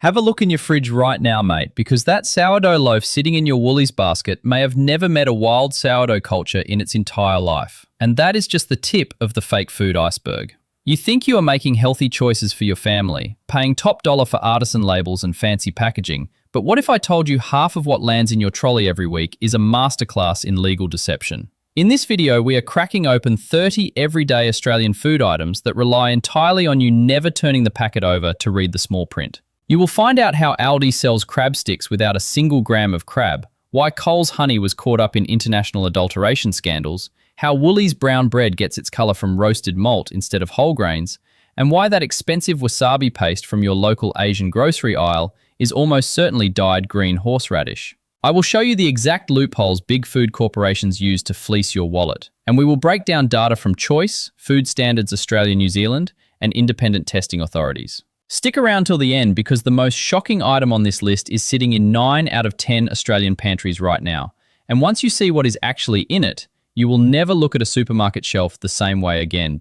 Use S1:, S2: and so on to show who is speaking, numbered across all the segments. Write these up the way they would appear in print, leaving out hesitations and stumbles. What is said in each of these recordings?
S1: Have a look in your fridge right now, mate, because that sourdough loaf sitting in your Woolies basket may have never met a wild sourdough culture in its entire life. And that is just the tip of the fake food iceberg. You think you are making healthy choices for your family, paying top dollar for artisan labels and fancy packaging, but what if I told you half of what lands in your trolley every week is a masterclass in legal deception? In this video, we are cracking open 30 everyday Australian food items that rely entirely on you never turning the packet over to read the small print. You will find out how ALDI sells crab sticks without a single gram of crab, why Coles honey was caught up in international adulteration scandals, how Woolies brown bread gets its colour from roasted malt instead of whole grains, and why that expensive wasabi paste from your local Asian grocery aisle is almost certainly dyed green horseradish. I will show you the exact loopholes big food corporations use to fleece your wallet, and we will break down data from Choice, Food Standards Australia New Zealand, and independent testing authorities. Stick around till the end because the most shocking item on this list is sitting in 9 out of 10 Australian pantries right now. And once you see what is actually in it, you will never look at a supermarket shelf the same way again.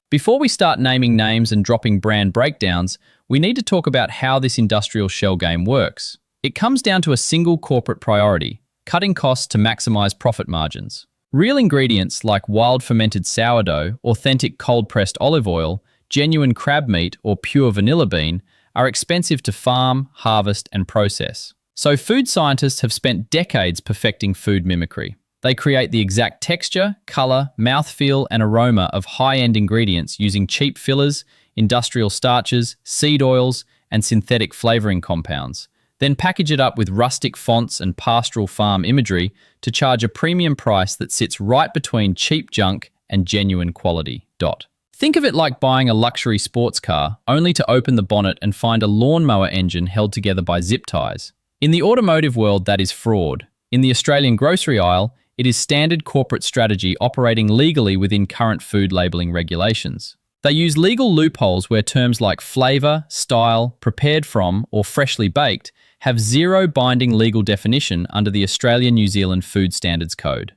S1: Before we start naming names and dropping brand breakdowns, we need to talk about how this industrial shell game works. It comes down to a single corporate priority: cutting costs to maximize profit margins. Real ingredients like wild fermented sourdough, authentic cold-pressed olive oil, genuine crab meat, or pure vanilla bean are expensive to farm, harvest, and process. So food scientists have spent decades perfecting food mimicry. They create the exact texture, color, mouthfeel, and aroma of high-end ingredients using cheap fillers, industrial starches, seed oils, and synthetic flavoring compounds. Then package it up with rustic fonts and pastoral farm imagery to charge a premium price that sits right between cheap junk and genuine quality. Think of it like buying a luxury sports car, only to open the bonnet and find a lawnmower engine held together by zip ties. In the automotive world, that is fraud. In the Australian grocery aisle, it is standard corporate strategy operating legally within current food labelling regulations. They use legal loopholes where terms like flavour, style, prepared from, or freshly baked have zero binding legal definition under the Australian-New Zealand Food Standards Code.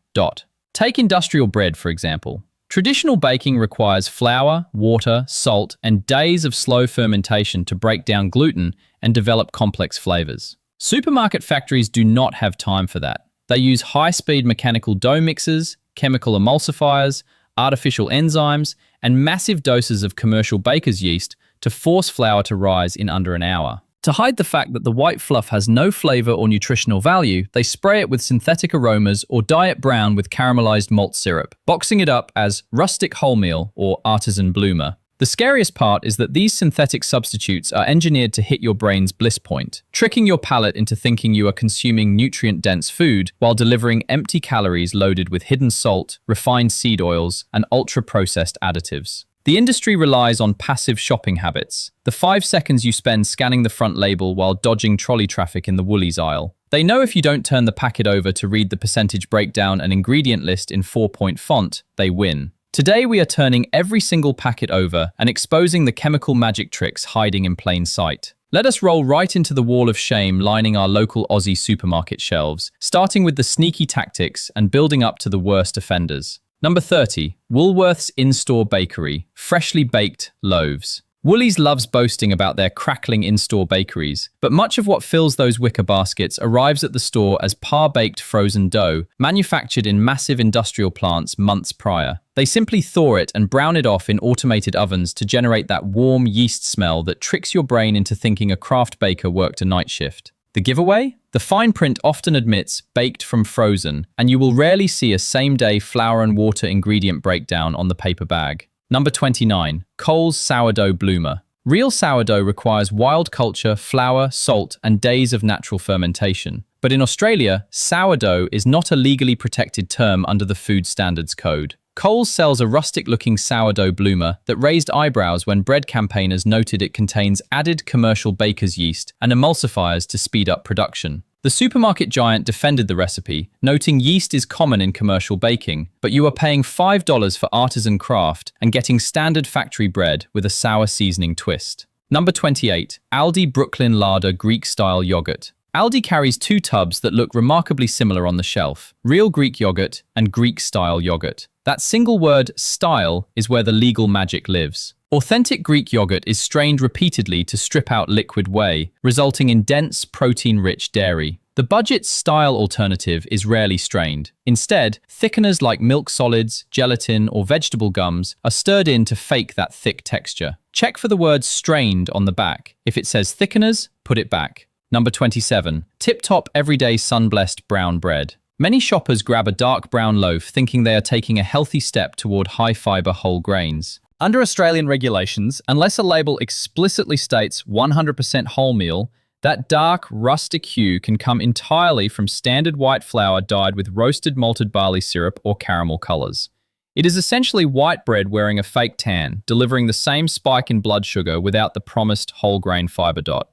S1: Take industrial bread, for example. Traditional baking requires flour, water, salt, and days of slow fermentation to break down gluten and develop complex flavours. Supermarket factories do not have time for that. They use high-speed mechanical dough mixers, chemical emulsifiers, artificial enzymes, and massive doses of commercial baker's yeast to force flour to rise in under an hour. To hide the fact that the white fluff has no flavour or nutritional value, they spray it with synthetic aromas or dye it brown with caramelised malt syrup, boxing it up as rustic wholemeal or artisan bloomer. The scariest part is that these synthetic substitutes are engineered to hit your brain's bliss point, tricking your palate into thinking you are consuming nutrient-dense food while delivering empty calories loaded with hidden salt, refined seed oils, and ultra-processed additives. The industry relies on passive shopping habits, the 5 seconds you spend scanning the front label while dodging trolley traffic in the Woolies aisle. They know if you don't turn the packet over to read the percentage breakdown and ingredient list in 4-point font, they win. Today we are turning every single packet over and exposing the chemical magic tricks hiding in plain sight. Let us roll right into the wall of shame lining our local Aussie supermarket shelves, starting with the sneaky tactics and building up to the worst offenders. Number 30. Woolworths in-store bakery, freshly baked loaves. Woolies loves boasting about their crackling in-store bakeries, but much of what fills those wicker baskets arrives at the store as par-baked frozen dough, manufactured in massive industrial plants months prior. They simply thaw it and brown it off in automated ovens to generate that warm yeast smell that tricks your brain into thinking a craft baker worked a night shift. The giveaway? The fine print often admits baked from frozen, and you will rarely see a same-day flour and water ingredient breakdown on the paper bag. Number 29. Coles sourdough bloomer. Real sourdough requires wild culture, flour, salt, and days of natural fermentation. But in Australia, sourdough is not a legally protected term under the Food Standards Code. Coles sells a rustic-looking sourdough bloomer that raised eyebrows when bread campaigners noted it contains added commercial baker's yeast and emulsifiers to speed up production. The supermarket giant defended the recipe, noting yeast is common in commercial baking, but you are paying $5 for artisan craft and getting standard factory bread with a sour seasoning twist. Number 28. ALDI Brooklyn Larder Greek-style yogurt. ALDI carries 2 tubs that look remarkably similar on the shelf: real Greek yogurt and Greek-style yogurt. That single word, style, is where the legal magic lives. Authentic Greek yogurt is strained repeatedly to strip out liquid whey, resulting in dense, protein-rich dairy. The budget-style alternative is rarely strained. Instead, thickeners like milk solids, gelatin, or vegetable gums are stirred in to fake that thick texture. Check for the word strained on the back. If it says thickeners, put it back. Number 27. Tip-top everyday sun-blessed brown bread. Many shoppers grab a dark brown loaf thinking they are taking a healthy step toward high-fiber whole grains. Under Australian regulations, unless a label explicitly states 100% wholemeal, that dark, rustic hue can come entirely from standard white flour dyed with roasted malted barley syrup or caramel colours. It is essentially white bread wearing a fake tan, delivering the same spike in blood sugar without the promised whole grain fibre dot.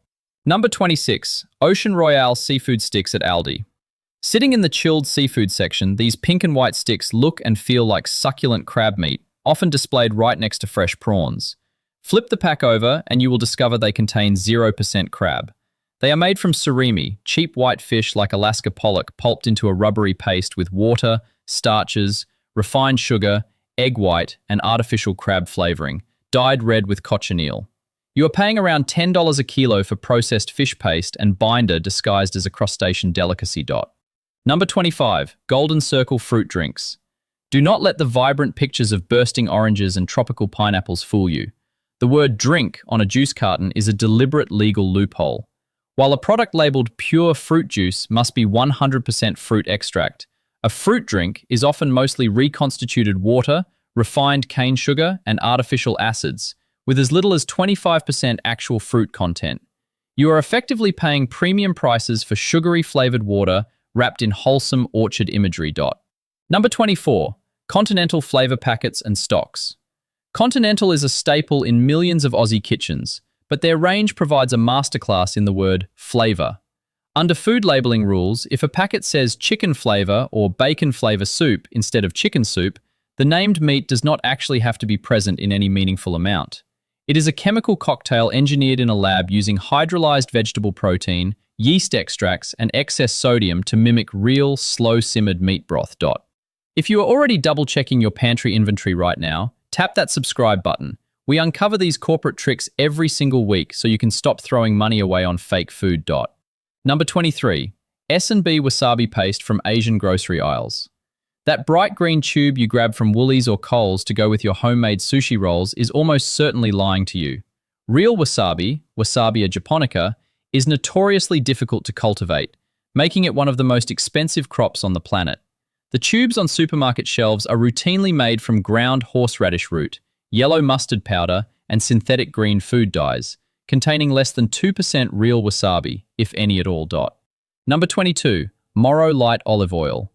S1: Number 26. Ocean Royale seafood sticks at ALDI. Sitting in the chilled seafood section, these pink and white sticks look and feel like succulent crab meat, often displayed right next to fresh prawns. Flip the pack over and you will discover they contain 0% crab. They are made from surimi, cheap white fish like Alaska pollock pulped into a rubbery paste with water, starches, refined sugar, egg white, and artificial crab flavoring, dyed red with cochineal. You are paying around $10 a kilo for processed fish paste and binder disguised as a crustacean delicacy dot. Number 25. Golden Circle fruit drinks. Do not let the vibrant pictures of bursting oranges and tropical pineapples fool you. The word drink on a juice carton is a deliberate legal loophole. While a product labeled pure fruit juice must be 100% fruit extract, a fruit drink is often mostly reconstituted water, refined cane sugar, and artificial acids, with as little as 25% actual fruit content. You are effectively paying premium prices for sugary flavored water wrapped in wholesome orchard imagery dot. Number 24. Continental flavor packets and stocks. Continental is a staple in millions of Aussie kitchens, but their range provides a masterclass in the word flavor. Under food labeling rules, if a packet says chicken flavor or bacon flavor soup instead of chicken soup, the named meat does not actually have to be present in any meaningful amount. It is a chemical cocktail engineered in a lab using hydrolyzed vegetable protein, yeast extracts, and excess sodium to mimic real, slow-simmered meat broth dot. If you are already double-checking your pantry inventory right now, tap that subscribe button. We uncover these corporate tricks every single week so you can stop throwing money away on fake food dot. Number 23. S&B wasabi paste from Asian grocery aisles. That bright green tube you grab from Woolies or Coles to go with your homemade sushi rolls is almost certainly lying to you. Real wasabi, Wasabia japonica, is notoriously difficult to cultivate, making it one of the most expensive crops on the planet. The tubes on supermarket shelves are routinely made from ground horseradish root, yellow mustard powder, and synthetic green food dyes, containing less than 2% real wasabi, if any at all dot. Number 22. Morrow light olive oil.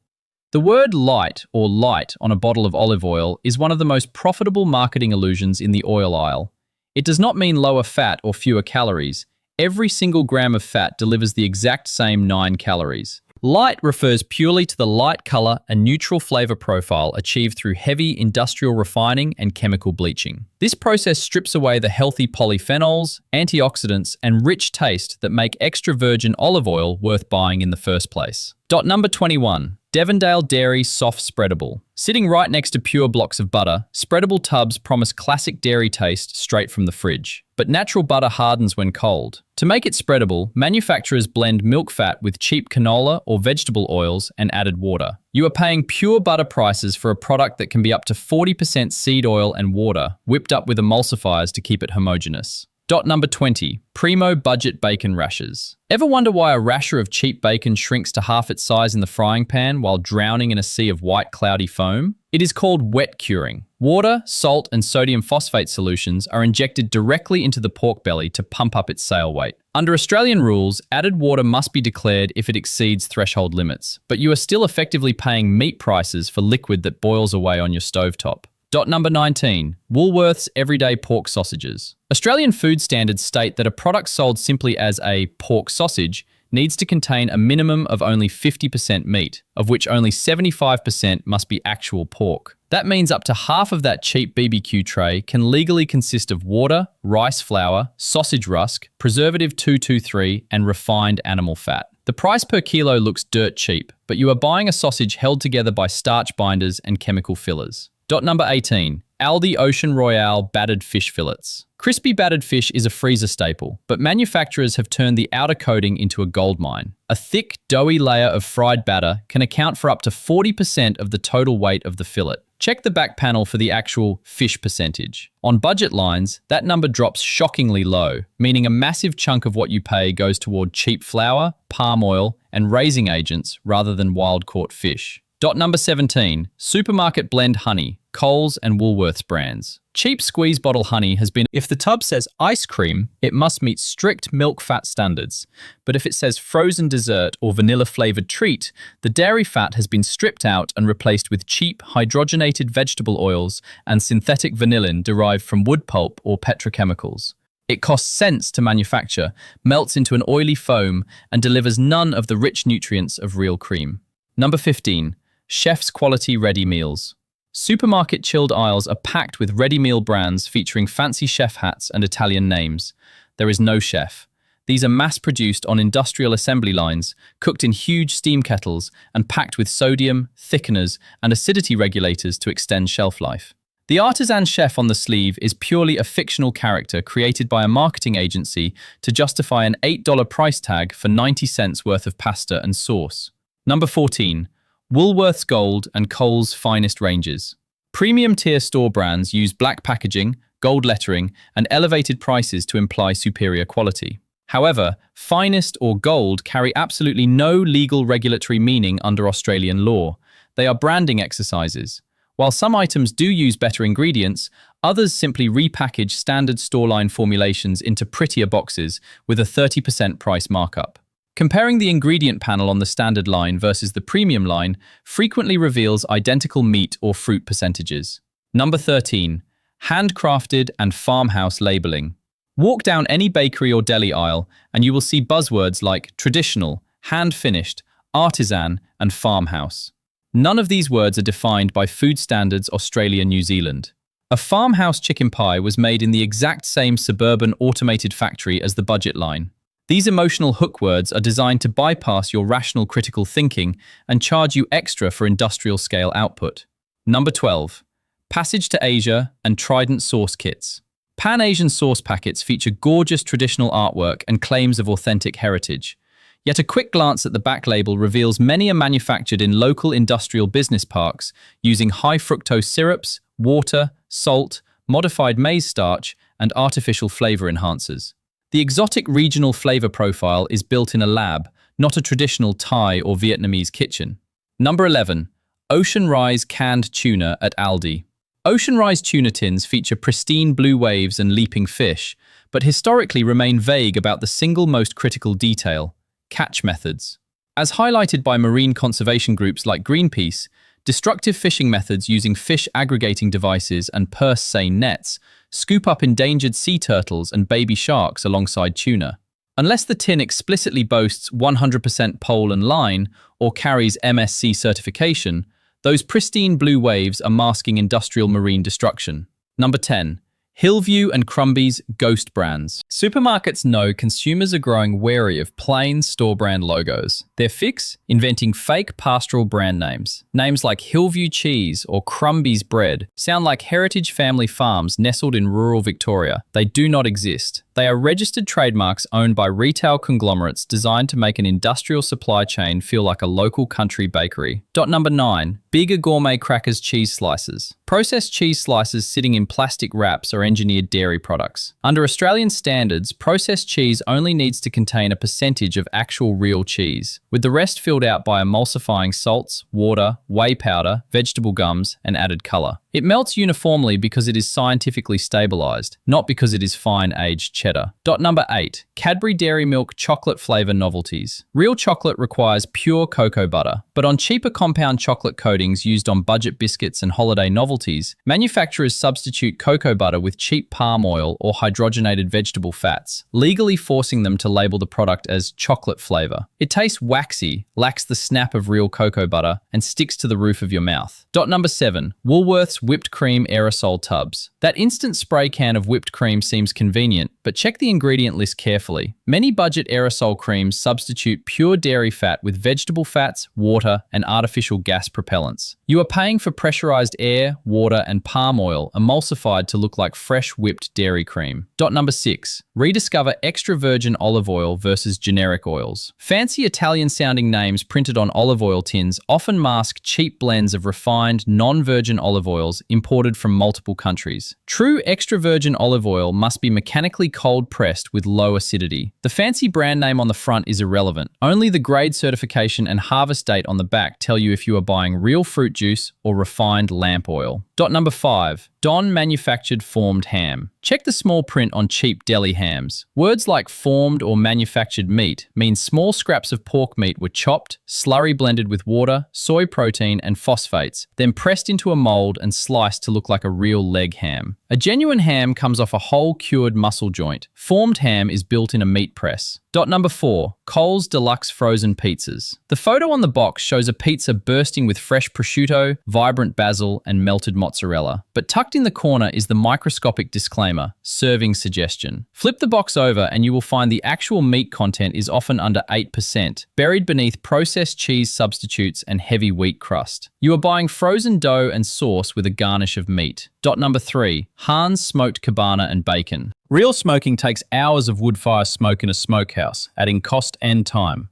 S1: The word light or light on a bottle of olive oil is one of the most profitable marketing illusions in the oil aisle. It does not mean lower fat or fewer calories. Every single gram of fat delivers the exact same 9 calories. Light refers purely to the light color and neutral flavor profile achieved through heavy industrial refining and chemical bleaching. This process strips away the healthy polyphenols, antioxidants, and rich taste that make extra virgin olive oil worth buying in the first place. Number 21. Devondale Dairy Soft Spreadable. Sitting right next to pure blocks of butter, spreadable tubs promise classic dairy taste straight from the fridge. But natural butter hardens when cold. To make it spreadable, manufacturers blend milk fat with cheap canola or vegetable oils and added water. You are paying pure butter prices for a product that can be up to 40% seed oil and water, whipped up with emulsifiers to keep it homogeneous. Number 20. Primo Budget Bacon Rashers. Ever wonder why a rasher of cheap bacon shrinks to half its size in the frying pan while drowning in a sea of white cloudy foam? It is called wet curing. Water, salt, and sodium phosphate solutions are injected directly into the pork belly to pump up its sale weight. Under Australian rules, added water must be declared if it exceeds threshold limits, but you are still effectively paying meat prices for liquid that boils away on your stovetop. Number 19. Woolworths Everyday Pork Sausages. Australian food standards state that a product sold simply as a pork sausage needs to contain a minimum of only 50% meat, of which only 75% must be actual pork. That means up to half of that cheap BBQ tray can legally consist of water, rice flour, sausage rusk, preservative 223, and refined animal fat. The price per kilo looks dirt cheap, but you are buying a sausage held together by starch binders and chemical fillers. Number 18. ALDI Ocean Royale battered fish fillets. Crispy battered fish is a freezer staple, but manufacturers have turned the outer coating into a goldmine. A thick, doughy layer of fried batter can account for up to 40% of the total weight of the fillet. Check the back panel for the actual fish percentage. On budget lines, that number drops shockingly low, meaning a massive chunk of what you pay goes toward cheap flour, palm oil, and raising agents rather than wild-caught fish. Dot number 17, supermarket blend honey, Coles and Woolworths brands. Cheap squeeze bottle honey has been, if the tub says ice cream, it must meet strict milk fat standards. But if it says frozen dessert or vanilla flavored treat, the dairy fat has been stripped out and replaced with cheap hydrogenated vegetable oils and synthetic vanillin derived from wood pulp or petrochemicals. It costs cents to manufacture, melts into an oily foam, and delivers none of the rich nutrients of real cream. Number 15. Chef's quality ready meals. Supermarket chilled aisles are packed with ready meal brands featuring fancy chef hats and Italian names. There is no chef. These are mass-produced on industrial assembly lines, cooked in huge steam kettles, and packed with sodium, thickeners, and acidity regulators to extend shelf life. The artisan chef on the sleeve is purely a fictional character created by a marketing agency to justify an $8 price tag for 90 cents worth of pasta and sauce. Number 14. Woolworths Gold and Coles Finest ranges. Premium tier store brands use black packaging, gold lettering, and elevated prices to imply superior quality. However, Finest or Gold carry absolutely no legal regulatory meaning under Australian law. They are branding exercises. While some items do use better ingredients, others simply repackage standard store-line formulations into prettier boxes with a 30% price markup. Comparing the ingredient panel on the standard line versus the premium line frequently reveals identical meat or fruit percentages. Number 13. Handcrafted and farmhouse labeling. Walk down any bakery or deli aisle and you will see buzzwords like traditional, hand-finished, artisan, and farmhouse. None of these words are defined by Food Standards Australia, New Zealand. A farmhouse chicken pie was made in the exact same suburban automated factory as the budget line. These emotional hook words are designed to bypass your rational critical thinking and charge you extra for industrial scale output. Number 12. Passage to Asia and Trident sauce kits. Pan-Asian sauce packets feature gorgeous traditional artwork and claims of authentic heritage. Yet a quick glance at the back label reveals many are manufactured in local industrial business parks using high fructose syrups, water, salt, modified maize starch, and artificial flavor enhancers. The exotic regional flavor profile is built in a lab, not a traditional Thai or Vietnamese kitchen. Number 11. Ocean Rise canned tuna at ALDI. Ocean Rise tuna tins feature pristine blue waves and leaping fish, but historically remain vague about the single most critical detail: catch methods. As highlighted by marine conservation groups like Greenpeace, destructive fishing methods using fish aggregating devices and purse seine nets scoop up endangered sea turtles and baby sharks alongside tuna. Unless the tin explicitly boasts 100% pole and line or carries MSC certification, those pristine blue waves are masking industrial marine destruction. Number 10. Hillview and Crumby's ghost brands. Supermarkets know consumers are growing wary of plain store brand logos. Their fix? Inventing fake pastoral brand names. Names like Hillview Cheese or Crumby's Bread sound like heritage family farms nestled in rural Victoria. They do not exist. They are registered trademarks owned by retail conglomerates designed to make an industrial supply chain feel like a local country bakery. Number 9. Bigger Gourmet Crackers cheese slices. Processed cheese slices sitting in plastic wraps are engineered dairy products. Under Australian standards, processed cheese only needs to contain a percentage of actual real cheese, with the rest filled out by emulsifying salts, water, whey powder, vegetable gums, and added colour. It melts uniformly because it is scientifically stabilised, not because it is fine-aged cheddar. Number 8. Cadbury Dairy Milk chocolate flavour novelties. Real chocolate requires pure cocoa butter, but on cheaper compound chocolate coatings used on budget biscuits and holiday novelties, manufacturers substitute cocoa butter with cheap palm oil or hydrogenated vegetable fats, legally forcing them to label the product as chocolate flavour. It tastes waxy, lacks the snap of real cocoa butter, and sticks to the roof of your mouth. Number 7. Woolworths Woolworths whipped cream aerosol tubs. That instant spray can of whipped cream seems convenient, but check the ingredient list carefully. Many budget aerosol creams substitute pure dairy fat with vegetable fats, water, and artificial gas propellants. You are paying for pressurized air, water, and palm oil emulsified to look like fresh whipped dairy cream. Number 6. Rediscover extra virgin olive oil versus generic oils. Fancy Italian-sounding names printed on olive oil tins often mask cheap blends of refined, non-virgin olive oils imported from multiple countries. True extra virgin olive oil must be mechanically cold-pressed with low acidity. The fancy brand name on the front is irrelevant. Only the grade certification and harvest date on the back tell you if you are buying real fruit juice or refined lamp oil. Number 5. Don manufactured formed ham. Check the small print on cheap deli hams. Words like formed or manufactured meat mean small scraps of pork meat were chopped, slurry blended with water, soy protein, and phosphates, then pressed into a mold and sliced to look like a real leg ham. A genuine ham comes off a whole cured muscle joint. Formed ham is built in a meat press. Number 4. Coles Deluxe Frozen Pizzas. The photo on the box shows a pizza bursting with fresh prosciutto, vibrant basil, and melted mozzarella. But tucked in the corner is the microscopic disclaimer, serving suggestion. Flip the box over and you will find the actual meat content is often under 8%, buried beneath processed cheese substitutes and heavy wheat crust. You are buying frozen dough and sauce with a garnish of meat. Number 3. Hahn's Smoked Cabana and Bacon. Real smoking takes hours of wood fire smoke in a smokehouse, adding cost and time.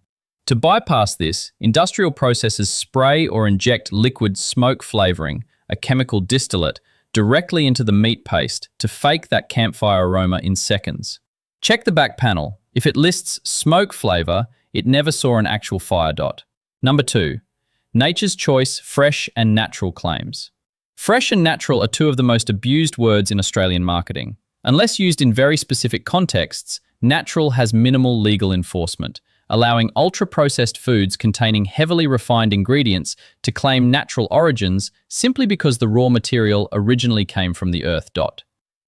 S1: To bypass this, industrial processors spray or inject liquid smoke flavoring, a chemical distillate, directly into the meat paste to fake that campfire aroma in seconds. Check the back panel. If it lists smoke flavor, it never saw an actual fire dot. Number 2. Nature's Choice Fresh and Natural Claims. Fresh and natural are two of the most abused words in Australian marketing. Unless used in very specific contexts, natural has minimal legal enforcement, allowing ultra-processed foods containing heavily refined ingredients to claim natural origins simply because the raw material originally came from the earth.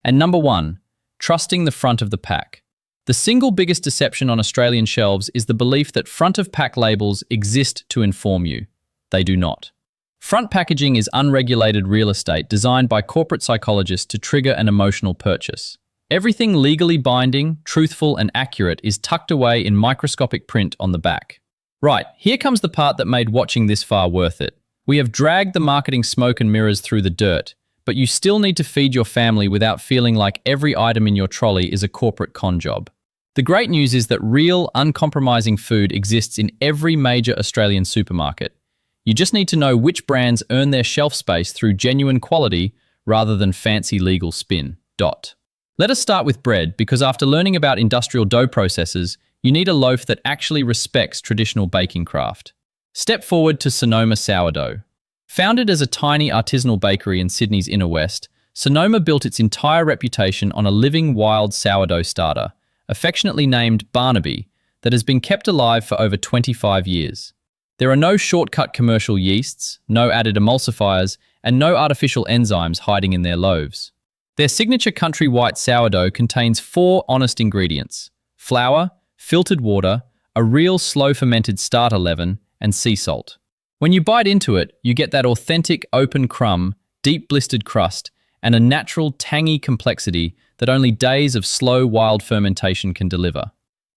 S1: And number 1, trusting the front of the pack. The single biggest deception on Australian shelves is the belief that front-of-pack labels exist to inform you. They do not. Front packaging is unregulated real estate designed by corporate psychologists to trigger an emotional purchase. Everything legally binding, truthful, and accurate is tucked away in microscopic print on the back. Right, here comes the part that made watching this far worth it. We have dragged the marketing smoke and mirrors through the dirt, but you still need to feed your family without feeling like every item in your trolley is a corporate con job. The great news is that real, uncompromising food exists in every major Australian supermarket. You just need to know which brands earn their shelf space through genuine quality rather than fancy legal spin. Let us start with bread, because after learning about industrial dough processes, you need a loaf that actually respects traditional baking craft. Step forward to Sonoma Sourdough. Founded as a tiny artisanal bakery in Sydney's inner west, Sonoma built its entire reputation on a living wild sourdough starter, affectionately named Barnaby, that has been kept alive for over 25 years. There are no shortcut commercial yeasts, no added emulsifiers, and no artificial enzymes hiding in their loaves. Their signature country white sourdough contains 4 honest ingredients: flour, filtered water, a real slow-fermented starter leaven, and sea salt. When you bite into it, you get that authentic open crumb, deep blistered crust, and a natural tangy complexity that only days of slow wild fermentation can deliver.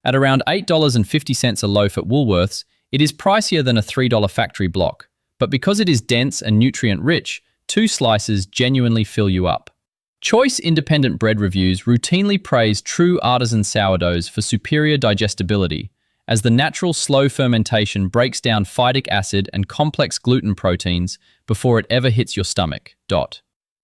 S1: At around $8.50 a loaf at Woolworths, it is pricier than a $3 factory block, but because it is dense and nutrient-rich, 2 slices genuinely fill you up. Choice independent bread reviews routinely praise true artisan sourdoughs for superior digestibility, as the natural slow fermentation breaks down phytic acid and complex gluten proteins before it ever hits your stomach.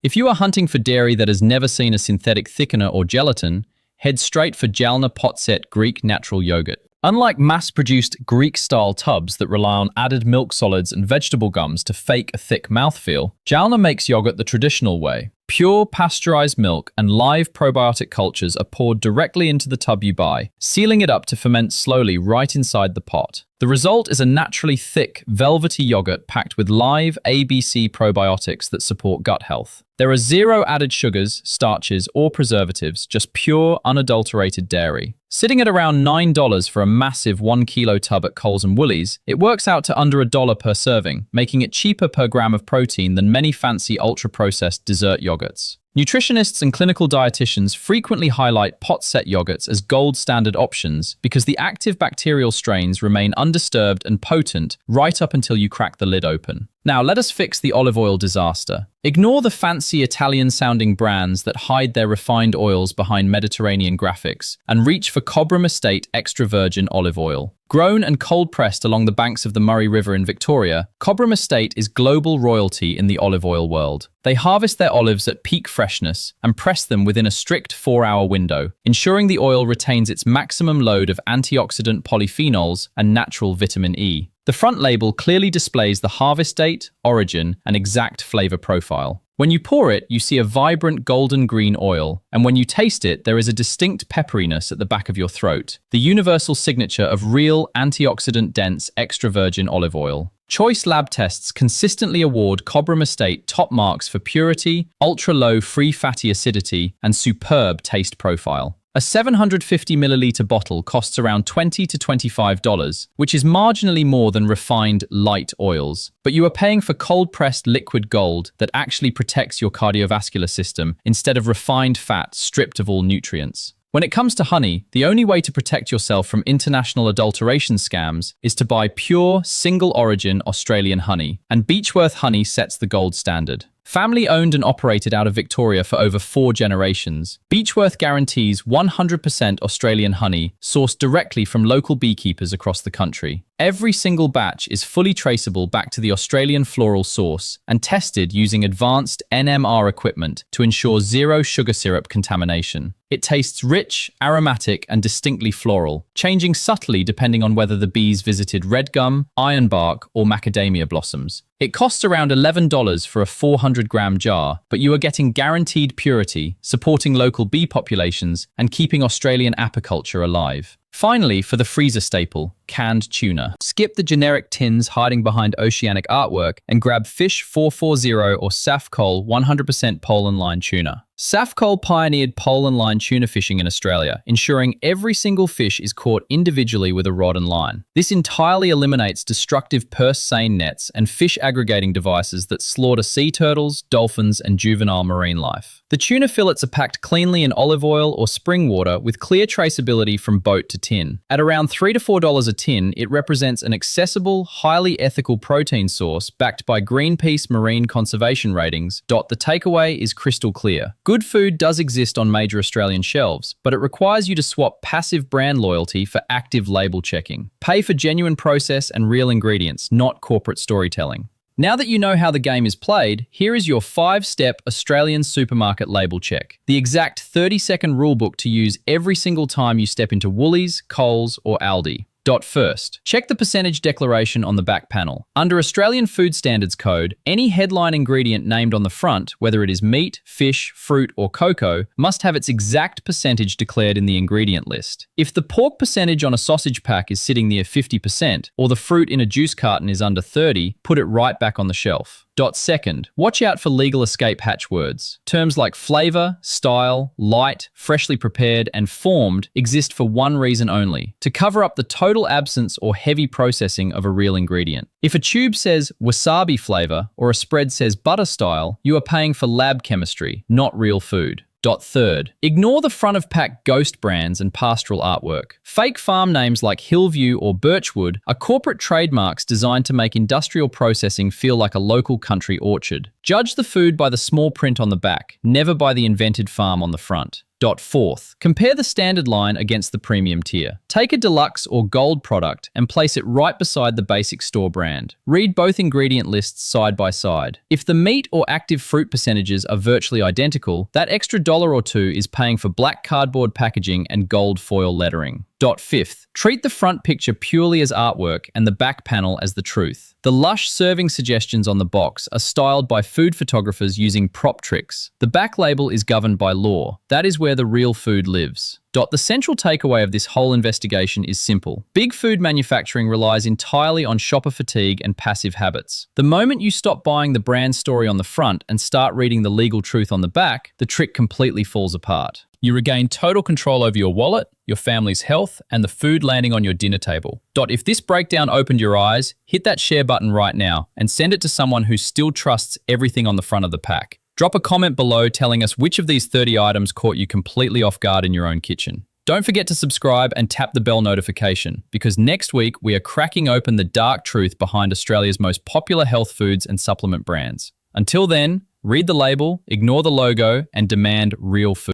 S1: If you are hunting for dairy that has never seen a synthetic thickener or gelatin, head straight for Jalna Pot-Set Greek natural yogurt. Unlike mass-produced Greek-style tubs that rely on added milk solids and vegetable gums to fake a thick mouthfeel, Jalna makes yogurt the traditional way. Pure pasteurized milk and live probiotic cultures are poured directly into the tub you buy, sealing it up to ferment slowly right inside the pot. The result is a naturally thick, velvety yogurt packed with live ABC probiotics that support gut health. There are 0 added sugars, starches, or preservatives, just pure, unadulterated dairy. Sitting at around $9 for a massive 1 kilo tub at Coles and Woolies, it works out to under $1 per serving, making it cheaper per gram of protein than many fancy ultra-processed dessert yogurts. Nutritionists and clinical dietitians frequently highlight pot-set yogurts as gold standard options because the active bacterial strains remain undisturbed and potent right up until you crack the lid open. Now, let us fix the olive oil disaster. Ignore the fancy Italian-sounding brands that hide their refined oils behind Mediterranean graphics and reach for Cobram Estate extra virgin olive oil. Grown and cold-pressed along the banks of the Murray River in Victoria, Cobram Estate is global royalty in the olive oil world. They harvest their olives at peak freshness and press them within a strict 4-hour window, ensuring the oil retains its maximum load of antioxidant polyphenols and natural vitamin E. The front label clearly displays the harvest date, origin, and exact flavor profile. When you pour it, you see a vibrant golden green oil, and when you taste it, there is a distinct pepperiness at the back of your throat, the universal signature of real antioxidant-dense extra virgin olive oil. Choice lab tests consistently award Cobram Estate top marks for purity, ultra-low free fatty acidity, and superb taste profile. A 750 milliliter bottle costs around $20 to $25, which is marginally more than refined light oils. But you are paying for cold-pressed liquid gold that actually protects your cardiovascular system instead of refined fat stripped of all nutrients. When it comes to honey, the only way to protect yourself from international adulteration scams is to buy pure, single-origin Australian honey, and Beechworth honey sets the gold standard. Family owned and operated out of Victoria for over 4 generations, Beechworth guarantees 100% Australian honey sourced directly from local beekeepers across the country. Every single batch is fully traceable back to the Australian floral source and tested using advanced NMR equipment to ensure zero sugar syrup contamination. It tastes rich, aromatic, and distinctly floral, changing subtly depending on whether the bees visited red gum, ironbark, or macadamia blossoms. It costs around $11 for a 400-gram jar, but you are getting guaranteed purity, supporting local bee populations and keeping Australian apiculture alive. Finally, for the freezer staple, canned tuna. Skip the generic tins hiding behind oceanic artwork and grab Fish 440 or Safcol 100% pole and line tuna. Safcol pioneered pole and line tuna fishing in Australia, ensuring every single fish is caught individually with a rod and line. This entirely eliminates destructive purse seine nets and fish aggregating devices that slaughter sea turtles, dolphins, and juvenile marine life. The tuna fillets are packed cleanly in olive oil or spring water with clear traceability from boat to tin. At around $3 to $4 a tin, it represents an accessible, highly ethical protein source backed by Greenpeace marine conservation ratings. The takeaway is crystal clear. Good food does exist on major Australian shelves, but it requires you to swap passive brand loyalty for active label checking. Pay for genuine process and real ingredients, not corporate storytelling. Now that you know how the game is played, here is your 5-step Australian supermarket label check. The exact 30-second rulebook to use every single time you step into Woolies, Coles, or ALDI. First, check the percentage declaration on the back panel. Under Australian Food Standards Code, any headline ingredient named on the front, whether it is meat, fish, fruit, or cocoa, must have its exact percentage declared in the ingredient list. If the pork percentage on a sausage pack is sitting near 50%, or the fruit in a juice carton is under 30%, put it right back on the shelf. Second, watch out for legal escape hatch words. Terms like flavour, style, light, freshly prepared, and formed exist for one reason only: to cover up the total absence or heavy processing of a real ingredient. If a tube says wasabi flavour or a spread says butter style, you are paying for lab chemistry, not real food. Third, ignore the front of pack ghost brands and pastoral artwork. Fake farm names like Hillview or Birchwood are corporate trademarks designed to make industrial processing feel like a local country orchard. Judge the food by the small print on the back, never by the invented farm on the front. Fourth, compare the standard line against the premium tier. Take a deluxe or gold product and place it right beside the basic store brand. Read both ingredient lists side by side. If the meat or active fruit percentages are virtually identical, that extra $1 or $2 is paying for black cardboard packaging and gold foil lettering. Fifth, treat the front picture purely as artwork and the back panel as the truth. The lush serving suggestions on the box are styled by food photographers using prop tricks. The back label is governed by law. That is where the real food lives. The central takeaway of this whole investigation is simple. Big food manufacturing relies entirely on shopper fatigue and passive habits. The moment you stop buying the brand story on the front and start reading the legal truth on the back, the trick completely falls apart. You regain total control over your wallet, your family's health, and the food landing on your dinner table. If this breakdown opened your eyes, hit that share button right now and send it to someone who still trusts everything on the front of the pack. Drop a comment below telling us which of these 30 items caught you completely off guard in your own kitchen. Don't forget to subscribe and tap the bell notification, because next week we are cracking open the dark truth behind Australia's most popular health foods and supplement brands. Until then, read the label, ignore the logo, and demand real food.